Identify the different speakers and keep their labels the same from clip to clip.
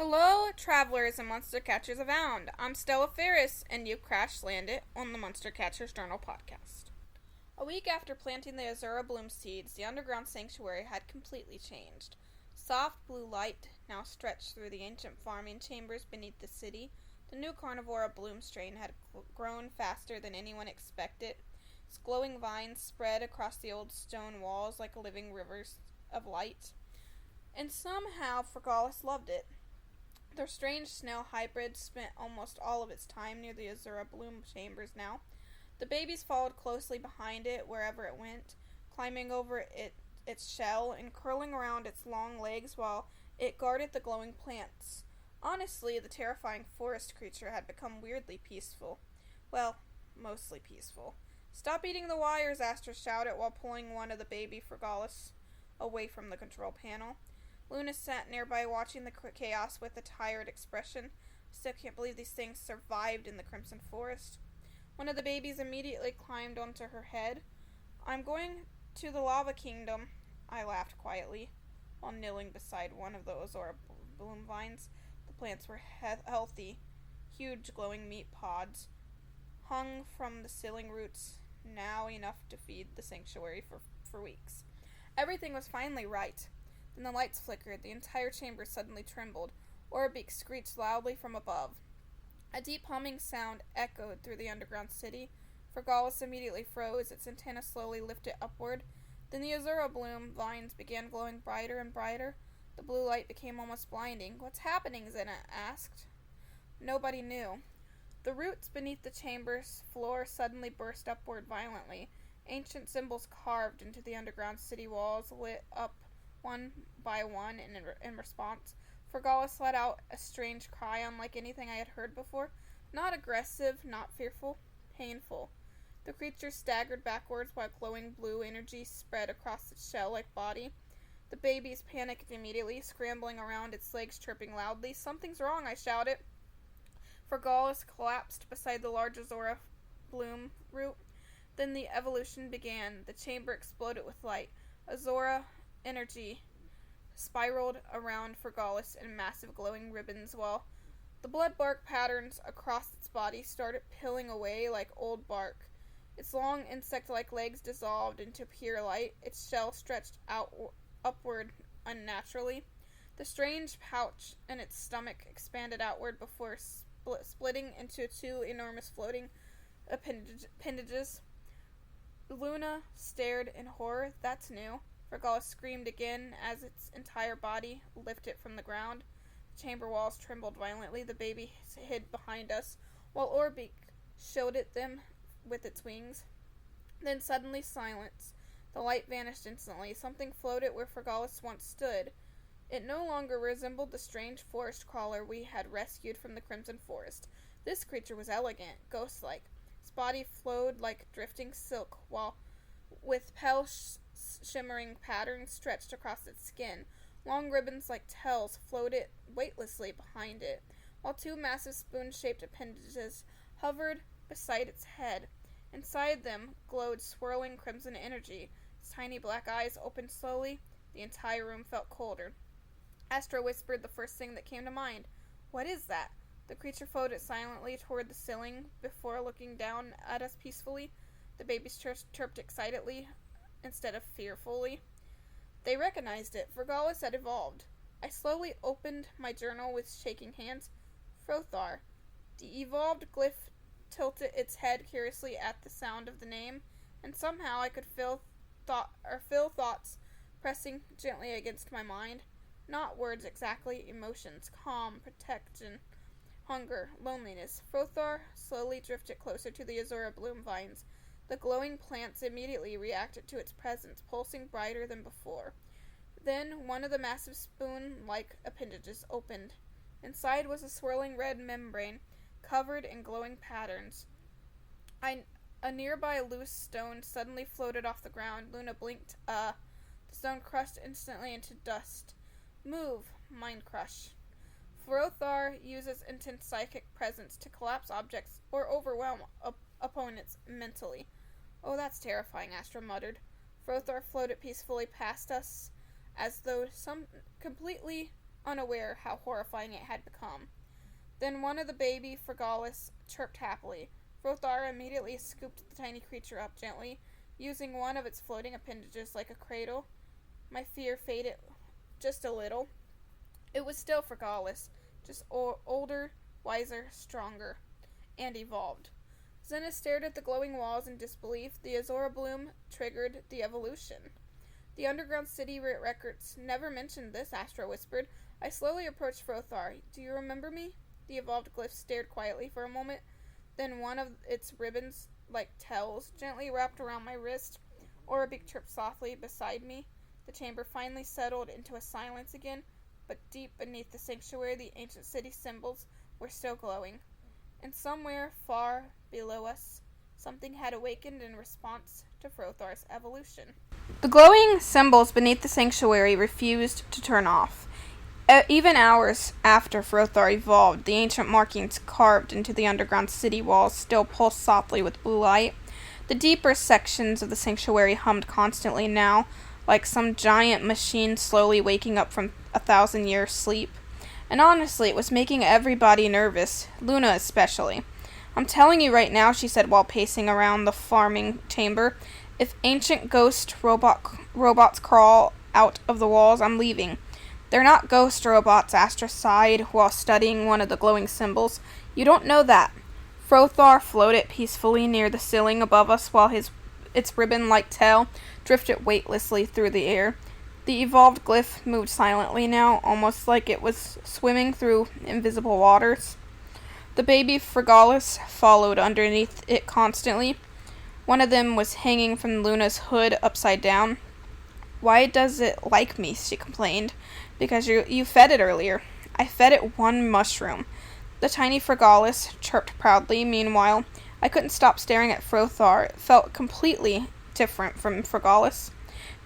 Speaker 1: Hello, travelers and monster catchers abound. I'm Stella Ferris, and you crash landed on the Monster Catchers Journal podcast. A week after planting the Azura bloom seeds, the underground sanctuary had completely changed. Soft blue light now stretched through the ancient farming chambers beneath the city. The new carnivora bloom strain had grown faster than anyone expected. Its glowing vines spread across the old stone walls like living rivers of light. And somehow Fregalis loved it. Their strange snail hybrid spent almost all of its time near the Azura bloom chambers now. The babies followed closely behind it wherever it went, climbing over its shell and curling around its long legs while it guarded the glowing plants. Honestly, the terrifying forest creature had become weirdly peaceful. Well, mostly peaceful. "Stop eating the wires," Astra shouted while pulling one of the baby Fregalis away from the control panel. Luna sat nearby watching the chaos with a tired expression. "Still can't believe these things survived in the Crimson Forest." One of the babies immediately climbed onto her head. "I'm going to the Lava Kingdom," I laughed quietly, while kneeling beside one of the Azora bloom vines. The plants were healthy, huge glowing meat pods, hung from the ceiling roots, now enough to feed the sanctuary for weeks. Everything was finally right. Then the lights flickered, the entire chamber suddenly trembled, or Beak screeched loudly from above. A deep humming sound echoed through the underground city. Fregalis immediately froze, its antenna slowly lifted upward. Then the Azura bloom vines began glowing brighter and brighter. The blue light became almost blinding. "What's happening?" Zena asked. Nobody knew. The roots beneath the chamber's floor suddenly burst upward violently. Ancient symbols carved into the underground city walls lit up one by one in response. Fregalis let out a strange cry unlike anything I had heard before. Not aggressive, not fearful, painful. The creature staggered backwards while glowing blue energy spread across its shell-like body. The babies panicked immediately, scrambling around its legs, chirping loudly. "Something's wrong," I shouted. Fregalis collapsed beside the large Azora bloom root. Then the evolution began. The chamber exploded with light. Azora energy spiraled around Fregalis in massive glowing ribbons while the blood bark patterns across its body started peeling away like old bark. Its long insect-like legs dissolved into pure light. Its shell stretched upward unnaturally. The strange pouch in its stomach expanded outward before splitting into two enormous floating appendages. Luna stared in horror. "That's new." Fregalis screamed again as its entire body lifted from the ground. The chamber walls trembled violently. The baby hid behind us, while Orbeak shielded them with its wings. Then suddenly silence. The light vanished instantly. Something floated where Fregalis once stood. It no longer resembled the strange forest crawler we had rescued from the Crimson Forest. This creature was elegant, ghost-like. Its body flowed like drifting silk, while with pale shimmering patterns stretched across its skin. Long ribbons like tails floated weightlessly behind it, while two massive spoon-shaped appendages hovered beside its head. Inside them glowed swirling crimson energy. Its tiny black eyes opened slowly. The entire room felt colder. Astra whispered the first thing that came to mind. "What is that?" The creature floated silently toward the ceiling before looking down at us peacefully. The babies chirped excitedly instead of fearfully. They recognized it. Fregalis had evolved. I slowly opened my journal with shaking hands. "Frothar." The evolved glyph tilted its head curiously at the sound of the name, and somehow I could feel thoughts pressing gently against my mind. Not words exactly, emotions, calm, protection, hunger, loneliness. Frothar slowly drifted closer to the Azura bloom vines. The glowing plants immediately reacted to its presence, pulsing brighter than before. Then one of the massive spoon-like appendages opened. Inside was a swirling red membrane, covered in glowing patterns. A nearby loose stone suddenly floated off the ground. Luna blinked. The stone crushed instantly into dust. "Move," mind crush. Frothar uses intense psychic presence to collapse objects or overwhelm opponents mentally. "Oh, that's terrifying," Astra muttered. Frothar floated peacefully past us as though some completely unaware how horrifying it had become. Then one of the baby Fregalis chirped happily. Frothar immediately scooped the tiny creature up gently, using one of its floating appendages like a cradle. My fear faded just a little. It was still Fregalis, just older, wiser, stronger, and evolved. Zena stared at the glowing walls in disbelief. The Azora bloom triggered the evolution. The underground city records never mentioned this, Astra whispered. I slowly approached Frothar. Do you remember me? The evolved glyph stared quietly for a moment. Then one of its ribbons, like tails, gently wrapped around my wrist. Beak chirped softly beside me. The chamber finally settled into a silence again, but deep beneath the sanctuary, the ancient city symbols were still glowing. And somewhere far below us, something had awakened in response to Frothar's evolution. The glowing symbols beneath the sanctuary refused to turn off. Even hours after Frothar evolved, the ancient markings carved into the underground city walls still pulsed softly with blue light. The deeper sections of the sanctuary hummed constantly now, like some giant machine slowly waking up from 1,000-year sleep. And honestly, it was making everybody nervous, Luna especially. I'm telling you right now, she said while pacing around the farming chamber, if ancient ghost robots crawl out of the walls, I'm leaving. They're not ghost robots, Astra sighed while studying one of the glowing symbols. You don't know that. Frothar floated peacefully near the ceiling above us while its ribbon-like tail drifted weightlessly through the air. The evolved glyph moved silently now, almost like it was swimming through invisible waters. The baby Fregalis followed underneath it constantly. One of them was hanging from Luna's hood upside down. Why does it like me? She complained. Because you fed it earlier. I fed it one mushroom. The tiny Fregalis chirped proudly. Meanwhile, I couldn't stop staring at Frothar. It felt completely different from Fregalis.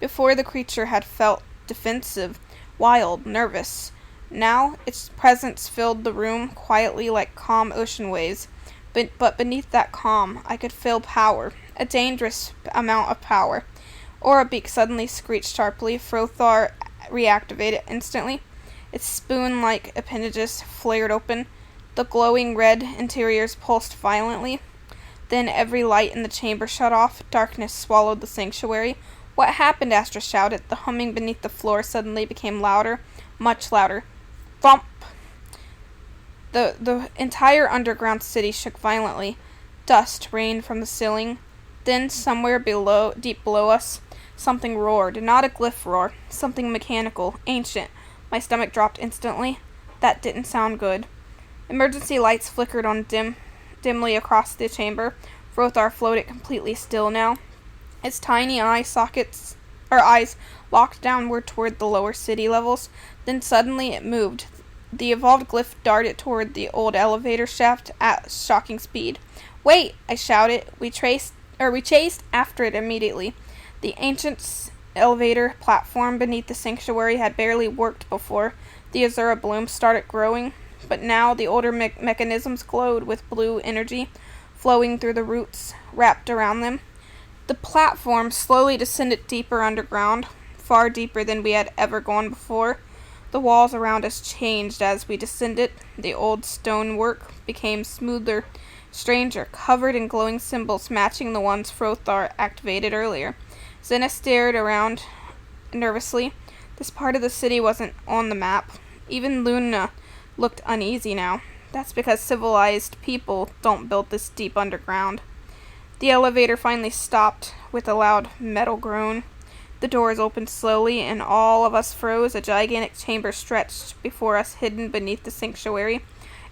Speaker 1: Before, the creature had felt defensive, wild, nervous. Now, its presence filled the room quietly like calm ocean waves. But beneath that calm, I could feel power, a dangerous amount of power. Beak suddenly screeched sharply. Frothar reactivated instantly. Its spoon-like appendages flared open. The glowing red interiors pulsed violently. Then every light in the chamber shut off. Darkness swallowed the sanctuary. What happened? Astra shouted. The humming beneath the floor suddenly became louder, much louder. Thump! The entire underground city shook violently. Dust rained from the ceiling. Then, somewhere deep below us, something roared. Not a glyph roar. Something mechanical, ancient. My stomach dropped instantly. That didn't sound good. Emergency lights flickered on dimly across the chamber. Frothar floated completely still now. Its tiny eyes locked downward toward the lower city levels. Then suddenly it moved. The evolved glyph darted toward the old elevator shaft at shocking speed. Wait! I shouted. We chased after it immediately. The ancient elevator platform beneath the sanctuary had barely worked before the Azura bloom started growing, but now the older mechanisms glowed with blue energy flowing through the roots wrapped around them. The platform slowly descended deeper underground, far deeper than we had ever gone before. The walls around us changed as we descended. The old stonework became smoother, stranger, covered in glowing symbols matching the ones Frothar activated earlier. Zena stared around nervously. This part of the city wasn't on the map. Even Luna looked uneasy now. That's because civilized people don't build this deep underground. The elevator finally stopped with a loud metal groan. The doors opened slowly, and all of us froze. A gigantic chamber stretched before us, hidden beneath the sanctuary.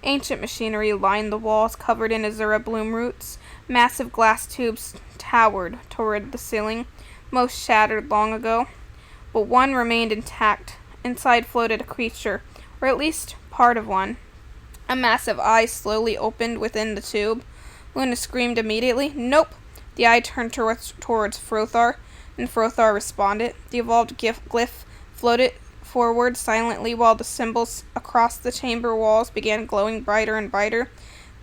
Speaker 1: Ancient machinery lined the walls, covered in Azura bloom roots. Massive glass tubes towered toward the ceiling, most shattered long ago. But one remained intact. Inside floated a creature, or at least part of one. A massive eye slowly opened within the tube. Luna screamed immediately. Nope! The eye turned towards Frothar, and Frothar responded. The evolved glyph floated forward silently while the symbols across the chamber walls began glowing brighter and brighter.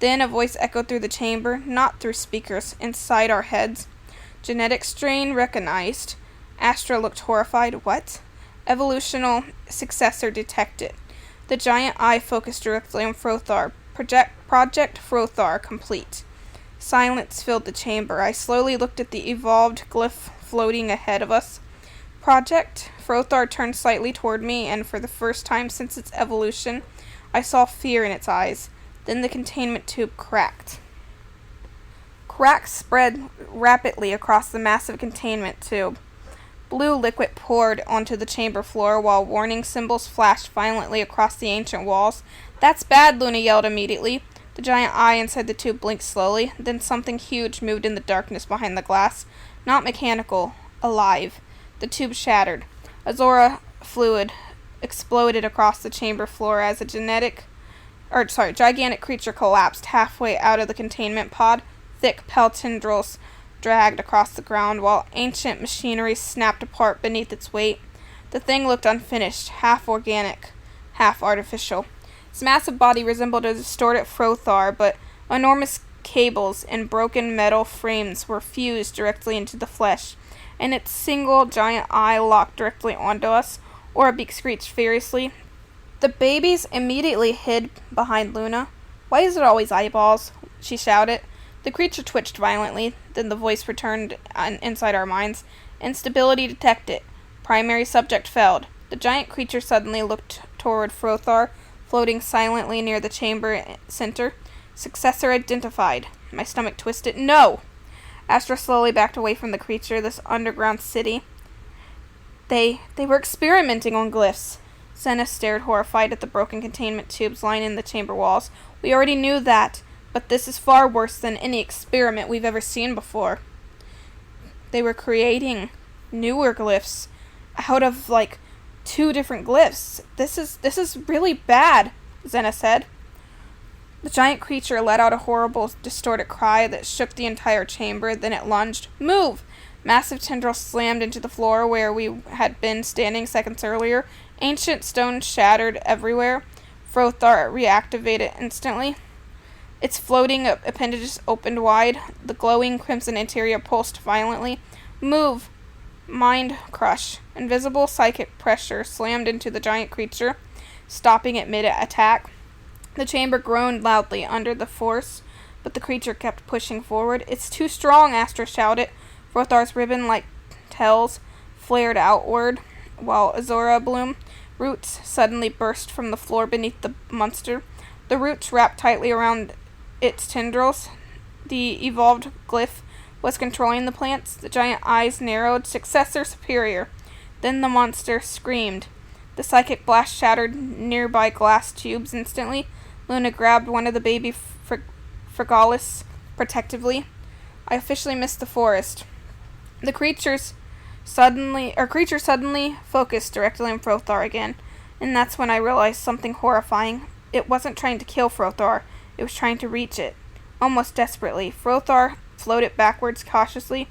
Speaker 1: Then a voice echoed through the chamber, not through speakers, inside our heads. Genetic strain recognized. Astra looked horrified. What? Evolutional successor detected. The giant eye focused directly on Frothar. Project Frothar complete. Silence filled the chamber. I slowly looked at the evolved glyph floating ahead of us. Project Frothar turned slightly toward me, and for the first time since its evolution, I saw fear in its eyes. Then the containment tube cracked. Cracks spread rapidly across the massive containment tube. Blue liquid poured onto the chamber floor while warning symbols flashed violently across the ancient walls. "That's bad," Luna yelled immediately. The giant eye inside the tube blinked slowly. Then something huge moved in the darkness behind the glass. Not mechanical, alive. The tube shattered. Azora fluid exploded across the chamber floor as a gigantic creature collapsed halfway out of the containment pod. Thick pale tendrils dragged across the ground while ancient machinery snapped apart beneath its weight. The thing looked unfinished, half organic, half artificial. Its massive body resembled a distorted Frothar, but enormous cables and broken metal frames were fused directly into the flesh, and its single giant eye locked directly onto us. Beak screeched furiously. The babies immediately hid behind Luna. "Why is it always eyeballs?" she shouted. The creature twitched violently, then the voice returned inside our minds. "Instability detected. Primary subject failed." The giant creature suddenly looked toward Frothar, floating silently near the chamber center. "Successor identified." My stomach twisted. "No!" Astra slowly backed away from the creature, this underground city. They were experimenting on glyphs. Senna stared horrified at the broken containment tubes lining the chamber walls. "We already knew that. But this is far worse than any experiment we've ever seen before." They were creating newer glyphs out of, 2 different glyphs. This is really bad," Senna said. The giant creature let out a horrible, distorted cry that shook the entire chamber. Then it lunged. "Move!" Massive tendrils slammed into the floor where we had been standing seconds earlier. Ancient stone shattered everywhere. Frothar reactivated instantly. Its floating appendages opened wide. The glowing crimson interior pulsed violently. "Move!" Mind crush. Invisible psychic pressure slammed into the giant creature, stopping it mid-attack. The chamber groaned loudly under the force, but the creature kept pushing forward. "It's too strong," Astra shouted. Frothar's ribbon-like tails flared outward, while Azora bloom roots suddenly burst from the floor beneath the monster. The roots wrapped tightly around its tendrils. The evolved glyph was controlling the plants. The giant eyes narrowed. "Successor superior." Then the monster screamed. The psychic blast shattered nearby glass tubes instantly. Luna grabbed one of the baby Fregalis protectively. I officially missed the forest. The creature suddenly focused directly on Frothar again, and that's when I realized something horrifying. It wasn't trying to kill Frothar. It was trying to reach it, almost desperately. Frothar floated backwards cautiously.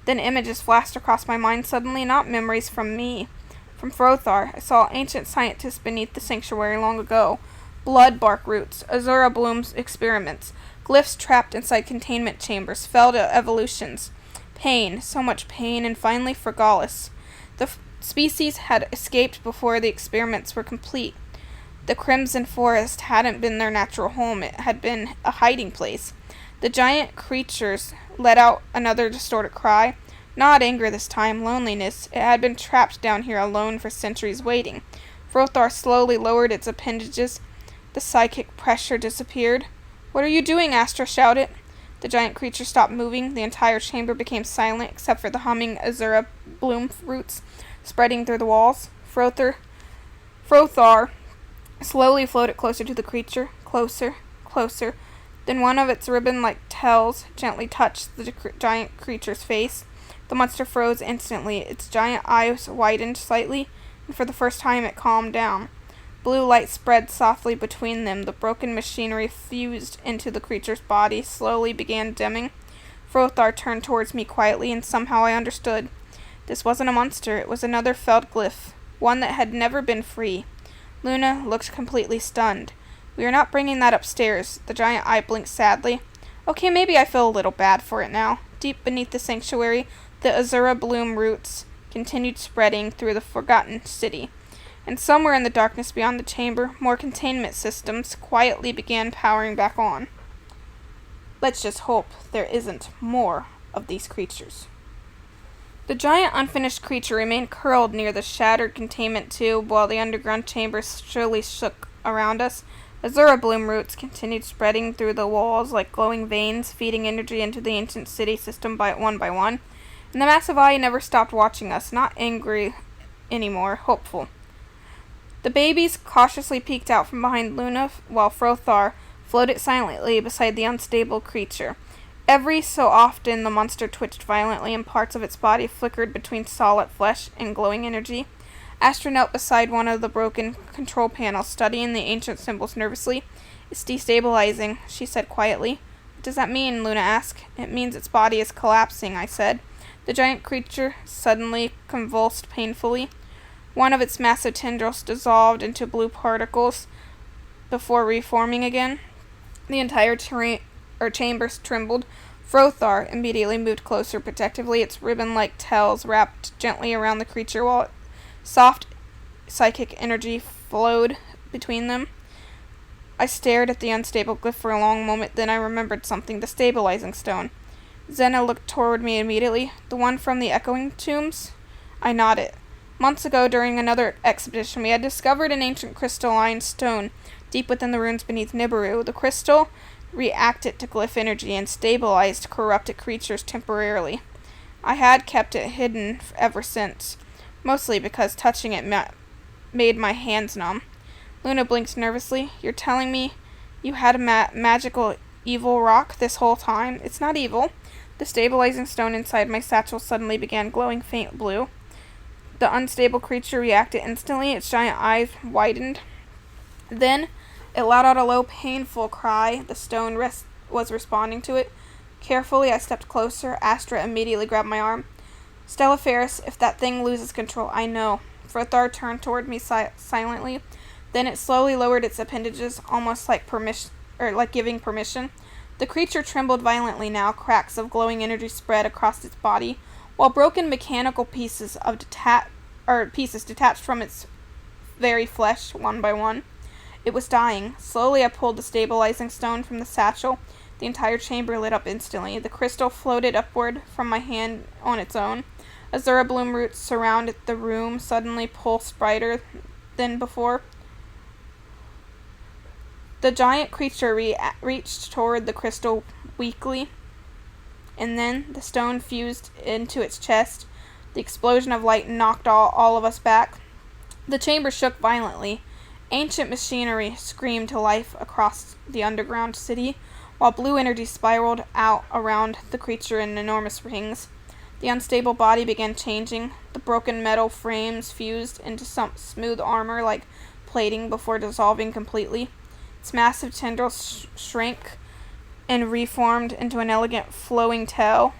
Speaker 1: Then images flashed across my mind suddenly, not memories from me. From Frothar, I saw ancient scientists beneath the sanctuary long ago. Blood bark roots, Azura Bloom's experiments, glyphs trapped inside containment chambers, failed evolutions. Pain, so much pain, and finally Fregalis. The species had escaped before the experiments were complete. The Crimson Forest hadn't been their natural home. It had been a hiding place. The giant creatures let out another distorted cry. Not anger this time, loneliness. It had been trapped down here alone for centuries waiting. Frothar slowly lowered its appendages. The psychic pressure disappeared. "What are you doing?" Astra shouted. The giant creature stopped moving. The entire chamber became silent except for the humming Azura bloom roots spreading through the walls. Frothar slowly floated closer to the creature. Closer, closer. Then one of its ribbon-like tails gently touched the giant creature's face. The monster froze instantly. Its giant eyes widened slightly, and for the first time it calmed down. Blue light spread softly between them. The broken machinery fused into the creature's body, slowly began dimming. Frothar turned towards me quietly, and somehow I understood. This wasn't a monster. It was another felled glyph, one that had never been free. Luna looked completely stunned. "We are not bringing that upstairs." The giant eye blinked sadly. "Okay, maybe I feel a little bad for it now." Deep beneath the sanctuary, the Azura bloom roots continued spreading through the forgotten city. and somewhere in the darkness beyond the chamber, more containment systems quietly began powering back on. Let's just hope there isn't more of these creatures. The giant unfinished creature remained curled near the shattered containment tube while the underground chamber slowly shook around us. Azura bloom roots continued spreading through the walls like glowing veins, feeding energy into the ancient city system by one, and the massive eye never stopped watching us, not angry anymore, hopeful. The babies cautiously peeked out from behind Luna, while Frothar floated silently beside the unstable creature. Every so often the monster twitched violently and parts of its body flickered between solid flesh and glowing energy. Astra knelt beside one of the broken control panels, studying the ancient symbols nervously. "It's destabilizing," she said quietly. "What does that mean?" Luna asked. "It means its body is collapsing," I said. The giant creature suddenly convulsed painfully. One of its massive tendrils dissolved into blue particles before reforming again. The entire chamber trembled. Frothar immediately moved closer protectively, its ribbon-like tails wrapped gently around the creature while soft psychic energy flowed between them. I stared at the unstable glyph for a long moment, then I remembered something, the stabilizing stone. Zena looked toward me immediately. "The one from the echoing tombs?" I nodded. Months ago, during another expedition, we had discovered an ancient crystalline stone deep within the ruins beneath Nibiru. The crystal reacted to glyph energy and stabilized corrupted creatures temporarily. I had kept it hidden ever since, mostly because touching it made my hands numb. Luna blinked nervously. "You're telling me you had a magical evil rock this whole time?" "It's not evil." The stabilizing stone inside my satchel suddenly began glowing faint blue. The unstable creature reacted instantly. Its giant eyes widened. Then it let out a low, painful cry. The stone was responding to it. Carefully, I stepped closer. Astra immediately grabbed my arm. "Stella Ferris, if that thing loses control..." "I know." Frothar turned toward me silently. Then it slowly lowered its appendages, almost like giving permission. The creature trembled violently now. Cracks of glowing energy spread across its body, while broken mechanical pieces detached from its very flesh one by one. It was dying. Slowly I pulled the stabilizing stone from the satchel. The entire chamber lit up instantly. The crystal floated upward from my hand on its own. Azura bloom roots surrounded the room, suddenly pulsed brighter than before. The giant creature reached toward the crystal weakly, and then the stone fused into its chest. The explosion of light knocked all of us back. The chamber shook violently. Ancient machinery screamed to life across the underground city, while blue energy spiraled out around the creature in enormous rings. The unstable body began changing. The broken metal frames fused into some smooth armor like plating before dissolving completely. Its massive tendrils shrank and reformed into an elegant flowing tails.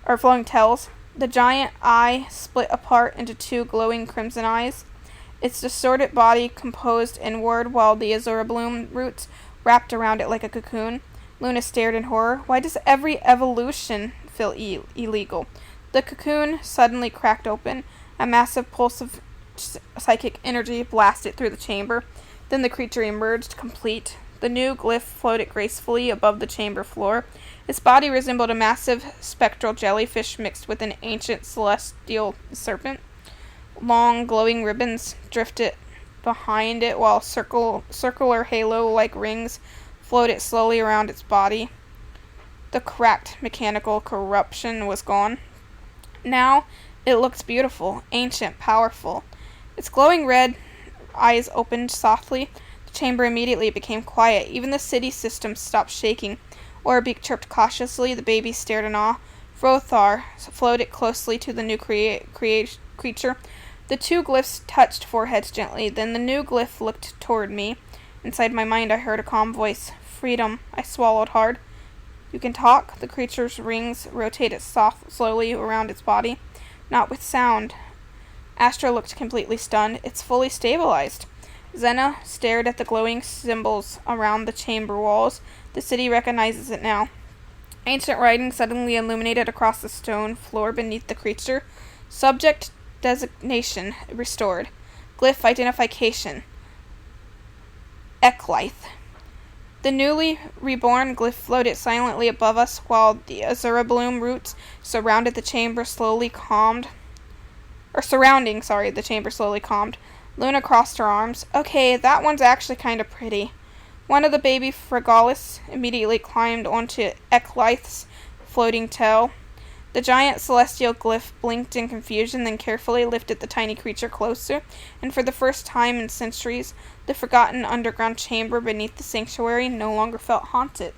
Speaker 1: The giant eye split apart into two glowing crimson eyes. Its distorted body composed inward while the Azura bloom roots wrapped around it like a cocoon. Luna stared in horror. Why does every evolution feel illegal? The cocoon suddenly cracked open. A massive pulse of psychic energy blasted through the chamber. Then the creature emerged, complete. The new glyph floated gracefully above the chamber floor. Its body resembled a massive spectral jellyfish mixed with an ancient celestial serpent. Long, glowing ribbons drifted behind it, while circular halo-like rings floated slowly around its body. The cracked mechanical corruption was gone. Now it looked beautiful, ancient, powerful. Its glowing red eyes opened softly. The chamber immediately became quiet. Even the city system stopped shaking. Beak chirped cautiously. The baby stared in awe. Frothar floated closely to the new creature. The two glyphs touched foreheads gently. Then the new glyph looked toward me. Inside my mind I heard a calm voice. "Freedom." I swallowed hard. "You can talk?" The creature's rings rotated slowly around its body. "Not with sound." Astra looked completely stunned. "It's fully stabilized." Zena stared at the glowing symbols around the chamber walls. "The city recognizes it now." Ancient writing suddenly illuminated across the stone floor beneath the creature. "Subject designation restored. Glyph identification. Eklyth. The newly reborn glyph floated silently above us while the azura bloom roots surrounding the chamber slowly calmed. Luna crossed her arms. Okay, that one's actually kind of pretty. One of the baby Fregalis immediately climbed onto Eklyth's floating tail. The giant celestial glyph blinked in confusion, then carefully lifted the tiny creature closer, and for the first time in centuries, the forgotten underground chamber beneath the sanctuary no longer felt haunted.